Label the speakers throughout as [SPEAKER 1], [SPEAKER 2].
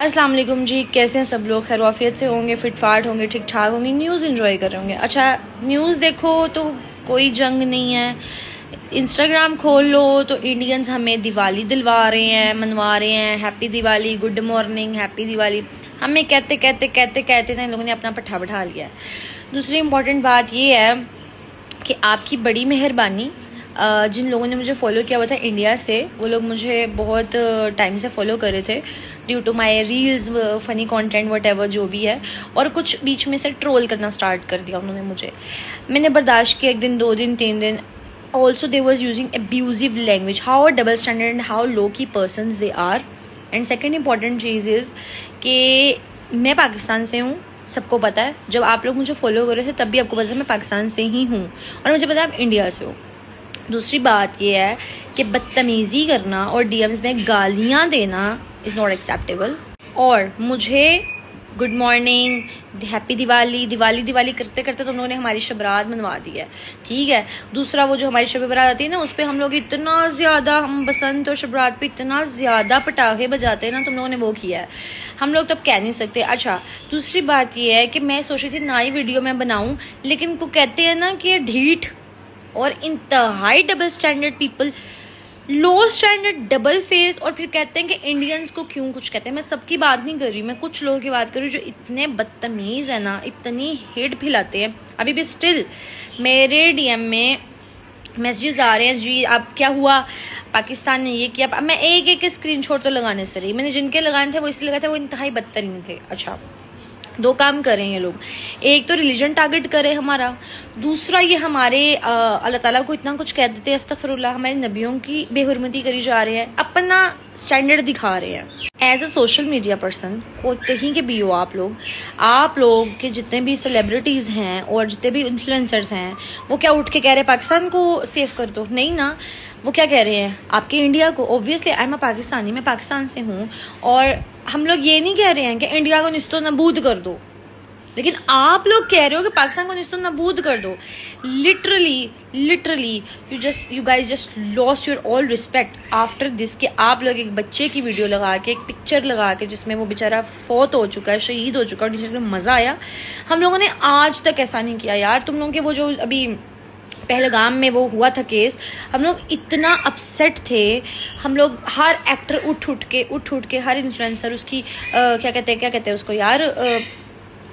[SPEAKER 1] अस्सलाम वालेकुम जी, कैसे हैं सब लोग? खैरवाफियत से होंगे, फिटफाट होंगे, ठीक ठाक होंगे, न्यूज़ एंजॉय कर रहे होंगे। अच्छा, न्यूज़ देखो तो कोई जंग नहीं है। इंस्टाग्राम खोल लो तो इंडियंस हमें दिवाली दिलवा रहे हैं, मनवा रहे हैं, happy Diwali, good morning, happy Diwali. हमें कहते कहते इन लोगों ने अपना पट्ठा बैठा लिया है। दूसरी इंपॉर्टेंट बात ये है कि आपकी बड़ी मेहरबानी, जिन लोगों ने मुझे फॉलो किया हुआ था इंडिया से, वो लोग मुझे बहुत टाइम से फॉलो कर रहे थे due to my reels, funny content, whatever जो भी है, और कुछ बीच में से ट्रोल करना स्टार्ट कर दिया उन्होंने मुझे। मैंने बर्दाश्त किया 1 दिन, 2 दिन, 3 दिन। Also they was using abusive language, how double standard and how low की persons they are. And second important चीज़ इज़ कि मैं पाकिस्तान से हूँ, सबको पता है। जब आप लोग मुझे फॉलो कर रहे थे तब भी आपको पता था मैं पाकिस्तान से ही हूँ, और मुझे पता है आप इंडिया से हो। दूसरी बात ये है कि बदतमीज़ी करना और डीएम्स में गालियाँ देना इज़ नॉट एक्सेप्टेबल। और मुझे good morning, happy Diwali, Diwali करते करते तुम लोगों ने हमारी शबरात मनवा दी है, ठीक है। दूसरा, वो जो हमारी शब बरात आती है ना, उस पर हम लोग इतना ज़्यादा, हम बसंत और शबरात पे इतना ज़्यादा पटाखे बजाते हैं ना, तुम लोगों ने वो किया है, हम लोग तब कह नहीं सकते। अच्छा, दूसरी बात ये है कि मैं सोच रही थी नई वीडियो मैं बनाऊँ, लेकिन को कहते हैं ना कि ढीठ और इंतहाई डबल स्टैंडर्ड पीपल, लो स्टैंडर्ड, डबल फेस, और फिर कहते हैं कि इंडियंस को क्यों कुछ कहते हैं। मैं सबकी बात नहीं कर रही, मैं कुछ लोगों की बात कर रही हूँ जो इतने बदतमीज़ है ना, इतनी हेट फैलाते हैं। अभी भी स्टिल मेरे डीएम में मैसेजेस आ रहे हैं, जी अब क्या हुआ, पाकिस्तान ने ये किया। मैं एक स्क्रीनशॉट तो लगाने से रही, मैंने जिनके लगाने थे वो इसलिए लगाए थे वो इंतहाई बदतरीन थे। अच्छा, 2 काम करें ये लोग, एक तो रिलीजन टारगेट करें हमारा, दूसरा ये हमारे अल्लाह ताला को इतना कुछ कह देते हैं, अस्तगफिरुल्लाह, हमारे नबियों की बेहुरमती करी जा रहे हैं, अपना स्टैंडर्ड दिखा रहे हैं। As a social media person, और कहीं के भी हो आप लोग के जितने भी सेलिब्रिटीज़ हैं और जितने भी इन्फ्लुएंसर्स हैं, वो क्या उठ के कह रहे हैं पाकिस्तान को सेव कर दो? नहीं ना, वो क्या कह रहे हैं आपके इंडिया को। Obviously I am a Pakistani, मैं पाकिस्तान से हूँ, और हम लोग ये नहीं कह रहे हैं कि इंडिया को निस्तो नबूद कर दो, लेकिन आप लोग कह रहे हो कि पाकिस्तान को निस्तो नबूद कर दो। Literally you guys just lost your all respect after this, कि आप लोग एक बच्चे की वीडियो लगा के, एक पिक्चर लगा के जिसमें वो बेचारा फौत हो चुका है, शहीद हो चुका है, और जिसमें मजा आया। हम लोगों ने आज तक ऐसा नहीं किया यार। तुम लोगों के वो जो अभी पहलगाम में वो हुआ था केस, हम लोग इतना अपसेट थे, हम लोग हर एक्टर उठ के हर इन्फ्लुएंसर उसकी क्या कहते हैं उसको यार,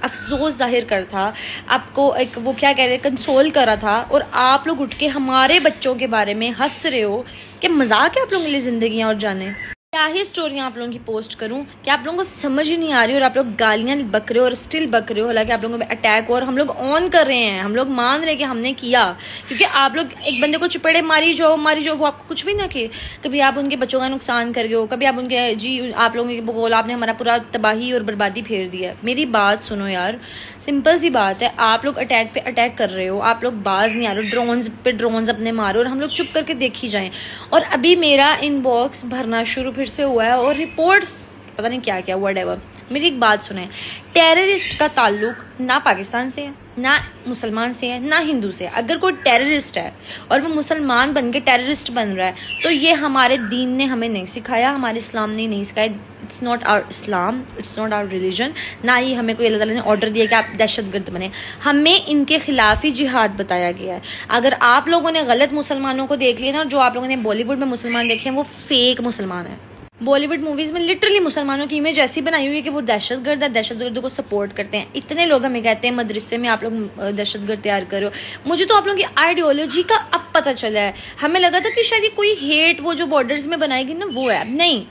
[SPEAKER 1] अफसोस जाहिर कर था, आपको एक वो क्या कहते हैं, कंसोल करा था, और आप लोग उठ के हमारे बच्चों के बारे में हंस रहे हो कि मजाक है आप लोगों के लिए जिंदगियां। और जाने क्या ही स्टोरियां आप लोगों की पोस्ट करूं कि आप लोगों को समझ ही नहीं आ रही, और आप लोग गालियां बक रहे हो और स्टिल बक रहे हो, हालांकि आप लोगों पे अटैक हो, और हम लोग ऑन कर रहे हैं, हम लोग मान रहे हैं कि हमने किया, क्योंकि आप लोग एक बंदे को चपेड़े मारी जो वो आपको कुछ भी ना किए। कभी आप उनके बच्चों का नुकसान कर गए हो, कभी आप उनके, जी आप लोगों के बोल, आपने हमारा पूरा तबाही और बर्बादी फेर दिया। मेरी बात सुनो यार, सिंपल सी बात है, आप लोग अटैक पे अटैक कर रहे हो, आप लोग बाज नहीं आ रहे हो, ड्रोन्स पे ड्रोन्स अपने मारो, और हम लोग चुप करके देखी जाएं। और अभी मेरा इनबॉक्स भरना शुरू फिर से हुआ है, और रिपोर्ट्स पता नहीं क्या क्या व्हाटएवर। मेरी एक बात सुने, टेररिस्ट का ताल्लुक ना पाकिस्तान से है, ना मुसलमान से है, ना हिंदू से है। अगर कोई टेररिस्ट है और वो मुसलमान बन के टेररिस्ट बन रहा है, तो ये हमारे दीन ने हमें नहीं सिखाया, हमारे इस्लाम ने नहीं सिखाया। It's not our Islam, it's not our religion. ना ही हमें कोई अल्लाह ताला ने ऑर्डर दिया कि आप दहशतगर्द बने, हमें इनके खिलाफ ही जिहाद बताया गया है। अगर आप लोगों ने गलत मुसलमानों को देख लिया ना, जो आप लोगों ने बॉलीवुड में मुसलमान देखे हैं, वो फेक मुसलमान है। बॉलीवुड मूवीज में लिटरली मुसलमानों की इमेज ऐसी बनाई हुई है कि वो दहशतगर्द है, दहशतगर्दों को सपोर्ट करते हैं। इतने लोग हमें कहते हैं मदरसे में आप लोग दहशतगर्द तैयार करो। मुझे तो आप लोगों की आइडियोलॉजी का अब पता चला है। हमें लगा था कि शायद ये कोई हेट वो जो बॉर्डर्स में बनाएगी ना वो है, नहीं,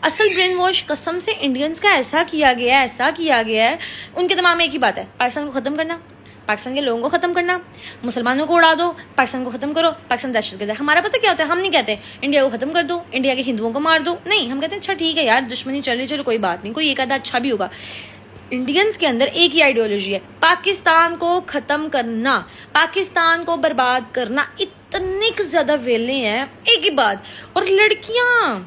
[SPEAKER 1] असल ब्रेन वॉश कसम से इंडियंस का ऐसा किया गया है। उनके दिमाग में एक ही बात है, पाकिस्तान को खत्म करना, पाकिस्तान के लोगों को खत्म करना, मुसलमानों को उड़ा दो, पाकिस्तान को खत्म करो, पाकिस्तान दहशतगर्द है। हमारा पता क्या होता है, हम नहीं कहते इंडिया को खत्म कर दो, इंडिया के हिंदुओं को मार दो, नहीं, हम कहते हैं अच्छा ठीक है यार, दुश्मनी चल रही, चलो कोई बात नहीं, कोई एक आधा अच्छा भी होगा। इंडियंस के अंदर एक ही आइडियोलॉजी है, पाकिस्तान को खत्म करना, पाकिस्तान को बर्बाद करना। इतने ज्यादा वेले हैं, एक ही बात। और लड़कियां,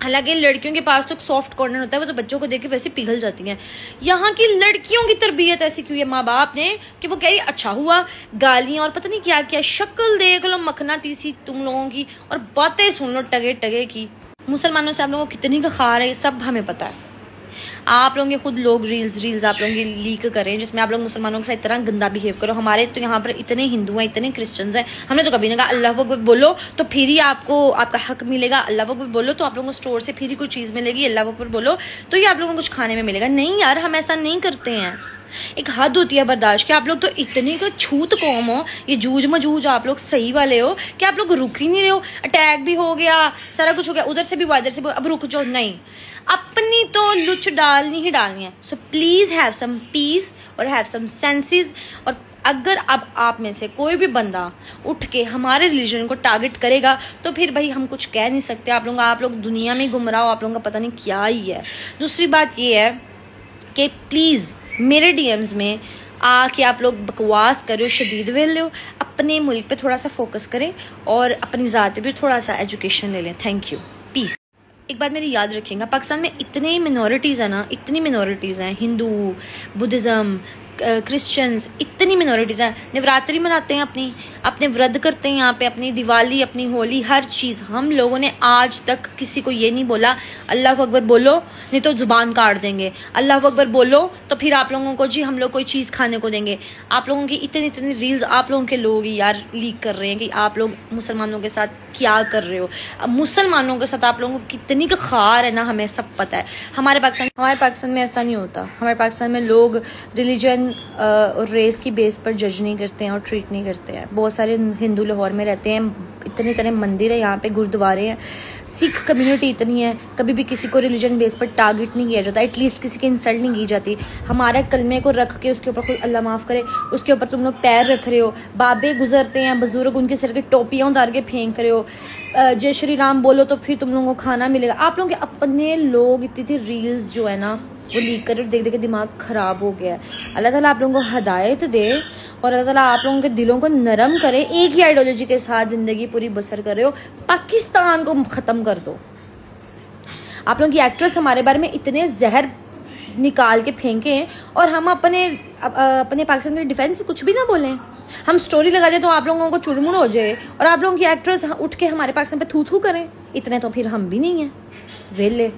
[SPEAKER 1] हालांकि लड़कियों के पास तो सॉफ्ट कॉर्नर होता है, वो तो बच्चों को देख के वैसे पिघल जाती हैं। यहाँ की लड़कियों की तरबियत ऐसी क्यों है माँ बाप ने कि वो कह रही अच्छा हुआ, गालियां और पता नहीं क्या क्या, शक्ल देख लो मखना तीसी तुम लोगों की, और बातें सुन लो टगे टगे की। मुसलमानों से आप लोगों को कितनी का खार है, सब हमें पता है। आप लोग खुद लोग रील्स आप लोग लीक करें जिसमें आप लोग मुसलमानों के साथ इतना गंदा बिहेव करो। हमारे तो यहाँ पर इतने हिंदू हैं, इतने क्रिश्चियंस हैं, हमने तो कभी नहीं कहा अल्लाह अकबर बोलो तो फिर ही आपको आपका हक मिलेगा, अल्लाह अकबर बोलो तो आप लोगों को स्टोर से फिर ही कोई चीज़ मिलेगी, अल्लाह अकबर बोलो तो ये आप लोगों को कुछ खाने में मिलेगा। नहीं यार, हम ऐसा नहीं करते हैं। एक हद होती है बर्दाश्त की। आप लोग तो इतनी को छूत कौम हो, ये जूझ मजूझ आप लोग सही वाले हो कि आप लोग रुक ही नहीं रहे हो। अटैक भी हो गया, सारा कुछ हो गया, उधर से भी हुआ, इधर से भी, अब रुक जाओ। नहीं, अपनी तो लुच डालनी ही डालनी है। So please have some peace और हैव सम सेंसेस। और अगर अब आप में से कोई भी बंदा उठ के हमारे रिलीजन को टारगेट करेगा तो फिर भाई हम कुछ कह नहीं सकते। आप लोग दुनिया में गुमराह हो, आप लोगों का पता नहीं क्या ही है। दूसरी बात ये है कि प्लीज मेरे डीएम्स में आके आप लोग बकवास करो, शदीद वेल लो, अपने मुल्क पे थोड़ा सा फोकस करें और अपनी ज़ात पे भी थोड़ा सा एजुकेशन ले लें। Thank you, peace. एक बात मेरी याद रखिएगा, पाकिस्तान में इतने मिनॉरिटीज़ है ना, इतनी मिनॉरिटीज़ हैं, हिंदू, बुद्धिज़्म, क्रिश्चियंस, इतनी मिनॉरिटीज़ हैं। नवरात्रि मनाते हैं, अपने व्रत करते हैं यहाँ पे, अपनी दिवाली, अपनी होली, हर चीज़। हम लोगों ने आज तक किसी को ये नहीं बोला अल्लाह अकबर बोलो नहीं तो जुबान काट देंगे, अल्लाह अकबर बोलो तो फिर आप लोगों को जी हम लोग कोई चीज़ खाने को देंगे। आप लोगों की इतनी रील्स आप लोगों के लोग यार लीक कर रहे हैं कि आप लोग मुसलमानों के साथ क्या कर रहे हो। अब मुसलमानों के साथ आप लोगों को कितनी का खार है ना, हमें सब पता है। हमारे पाकिस्तान में ऐसा नहीं होता। हमारे पाकिस्तान में लोग रिलीजन और रेस की बेस पर जज नहीं करते हैं और ट्रीट नहीं करते हैं। बहुत सारे हिंदू लाहौर में रहते हैं, इतने मंदिर है यहाँ पे, गुरुद्वारे हैं, सिख कम्युनिटी इतनी है, कभी भी किसी को रिलीजन बेस पर टारगेट नहीं किया जाता, एटलीस्ट किसी की इंसल्ट नहीं की जाती। हमारे कलमे को रख के उसके ऊपर कोई अल्लाह माफ़ करे उसके ऊपर तुम लोग पैर रख रहे हो। बाबे गुजरते हैं, बुजुर्ग, उनके सिर की टोपियाँ उतार के फेंक रहे हो। जय श्री राम बोलो तो फिर तुम लोगों को खाना मिलेगा। आप लोग अपने लोग इतनी रील्स जो है ना वो लीक कर देख देख के दिमाग ख़राब हो गया है। अल्लाह ताला आप लोगों को हदायत दे और अल्लाह ताला आप लोगों के दिलों को नरम करे। एक ही आइडियोलॉजी के साथ ज़िंदगी पूरी बसर कर रहे हो, पाकिस्तान को ख़त्म कर दो। आप लोगों की एक्ट्रेस हमारे बारे में इतने जहर निकाल के फेंके हैं और हम अपने पाकिस्तान के डिफेंस में कुछ भी ना बोलें। हम स्टोरी लगा दें तो आप लोगों को चुड़मुड़ हो जाए और आप लोगों की एक्ट्रेस उठ के हमारे पाकिस्तान पे थू थू करें। इतने तो फिर हम भी नहीं हैं वेले।